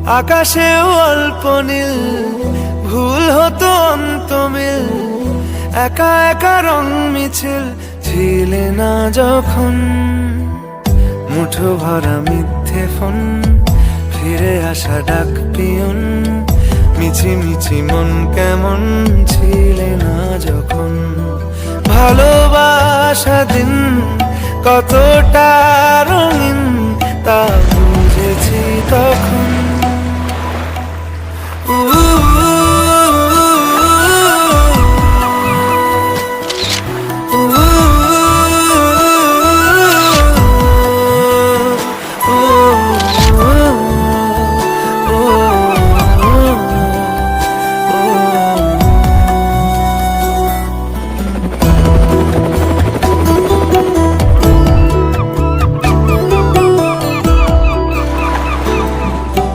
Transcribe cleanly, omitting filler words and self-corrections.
আকাশেও অল্প নীল, ভুল হতো অন্তমিল, একা একা রং মিছিল ছিলে না যখন। মুঠো ভরা মিথ্যে ফোন, ফিরে আসা ডাক পিয়ন, মিছি মিছি মন কেমন ছিলে না যখন। ভালোবাসা দিন কতটা রঙিন তা বুঝেছি তখন।